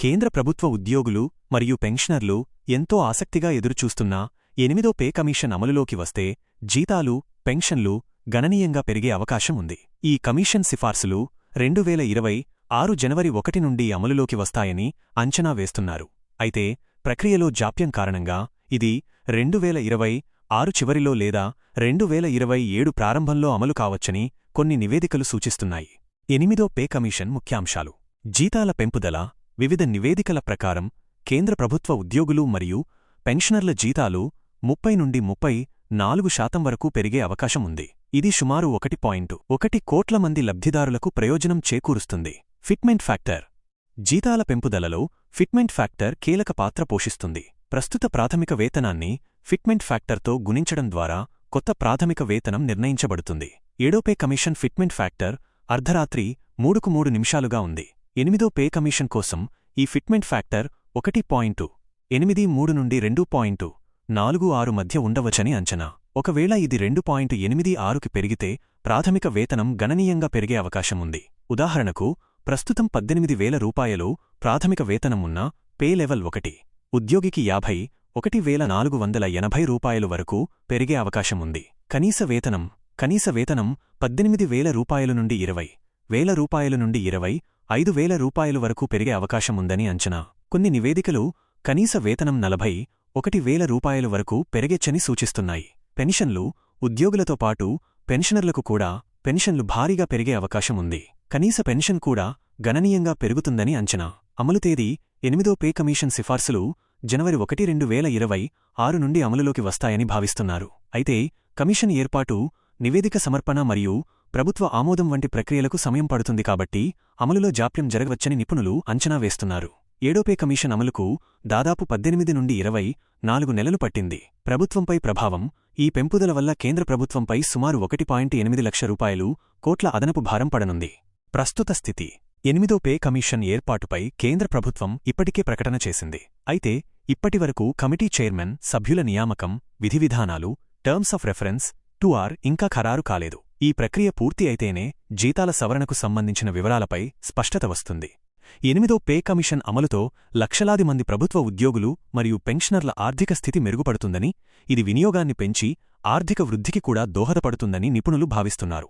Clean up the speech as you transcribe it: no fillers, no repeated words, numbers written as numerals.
కేంద్ర ప్రభుత్వ ఉద్యోగులు మరియు పెన్షనర్లు ఎంతో ఆసక్తిగా ఎదురుచూస్తున్న 8వ పే కమిషన్ అమలులోకి వస్తే జీతాలు, పెన్షన్లు గణనీయంగా పెరిగే అవకాశం ఉంది. ఈ కమిషన్ సిఫార్సులు 2026 జనవరి 1 నుండి అమలులోకి వస్తాయని అంచనా వేస్తున్నారు. అయితే ప్రక్రియలో జాప్యం కారణంగా ఇది 2026 చివరిలో లేదా 2027 ప్రారంభంలో అమలు కావచ్చని కొన్ని నివేదికలు సూచిస్తున్నాయి. 8వ పే కమిషన్ ముఖ్యాంశాలు: జీతాల పెంపుదల. వివిధ నివేదికల ప్రకారం కేంద్ర ప్రభుత్వ ఉద్యోగులు మరియు పెన్షనర్ల జీతాలు 30 నుండి 34% వరకు పెరిగే అవకాశం ఉంది. ఇది సుమారు 1.1 కోట్ల మంది లబ్ధిదారులకు ప్రయోజనం చేకూరుస్తుంది. Fitment factor. జీతాల పెంపుదలలో ఫిట్మెంట్ ఫ్యాక్టర్ కీలక పాత్ర పోషిస్తుంది. ప్రస్తుత ప్రాథమిక వేతనాన్ని ఫిట్మెంట్ ఫ్యాక్టర్తో గుణించడం ద్వారా కొత్త ప్రాథమిక వేతనం నిర్ణయించబడుతుంది. 7వ పే కమిషన్ ఫిట్మెంట్ ఫ్యాక్టర్ అర్ధరాత్రి 3:03 నిమిషాలుగా ఉంది. 8వ పే కమిషన్ కోసం ఈ ఫిట్మెంట్ ఫ్యాక్టర్ 1.83 నుండి 2.46 మధ్య ఉండవచ్చని అంచనా. ఒకవేళ ఇది 2.86కి పెరిగితే ప్రాథమిక వేతనం గణనీయంగా పెరిగే అవకాశం ఉంది. ఉదాహరణకు, ప్రస్తుతం 18,000 రూపాయలు ప్రాథమిక వేతనం ఉన్న పే లెవెల్ 1 ఉద్యోగికి 51,480 రూపాయలు వరకు పెరిగే అవకాశం ఉంది. కనీస వేతనం 18,000 రూపాయలు నుండి 20,000 రూపాయలు నుండి 25,000 రూపాయలు వరకు పెరిగే అవకాశం ఉందని అంచనా. కొన్ని నివేదికలు కనీస వేతనం 41,000 రూపాయలు వరకు పెరగచ్చని సూచిస్తున్నాయి. పెన్షన్లు. ఉద్యోగులతో పాటు పెన్షనర్లకు కూడా పెన్షన్లు భారీగా పెరిగే అవకాశం ఉంది. కనీస పెన్షన్ కూడా గణనీయంగా పెరుగుతుందని అంచనా. అమలు తేదీ: 8వ పే కమిషన్ సిఫార్సులు జనవరి 1, 2026 నుండి అమలులోకి వస్తాయని భావిస్తున్నారు. అయితే కమిషన్ ఏర్పాటు, నివేదిక సమర్పణ మరియు ప్రభుత్వ ఆమోదం వంటి ప్రక్రియలకు సమయం పడుతుంది కాబట్టి అమలులో జాప్యం జరగవచ్చని నిపుణులు అంచనా వేస్తున్నారు. 7వ పే కమిషన్ అమలుకు దాదాపు 18 నుండి 24 నెలలు పట్టింది. ప్రభుత్వంపై ప్రభావం. ఈ పెంపుదల వల్ల కేంద్ర ప్రభుత్వంపై సుమారు 1.8 లక్ష రూపాయలు కోట్ల అదనపు భారం పడనుంది. ప్రస్తుత స్థితి: 8వ పే కమిషన్ ఏర్పాటుపై కేంద్ర ప్రభుత్వం ఇప్పటికే ప్రకటన చేసింది. అయితే ఇప్పటివరకు కమిటీ చైర్మన్, సభ్యుల నియామకం, విధివిధానాలు, టర్మ్స్ ఆఫ్ రెఫరెన్స్ 2R ఇంకా ఖరారు కాలేదు. ఈ ప్రక్రియ పూర్తి అయితేనే జీతాల సవరణకు సంబంధించిన వివరాలపై స్పష్టత వస్తుంది. 8వ పే కమిషన్ అమలుతో లక్షలాది మంది ప్రభుత్వ ఉద్యోగులు మరియు పెన్షనర్ల ఆర్థిక స్థితి మెరుగుపడుతుందని, ఇది వినియోగాన్ని పెంచి ఆర్థిక వృద్ధికి కూడా దోహదపడుతుందని నిపుణులు భావిస్తున్నారు.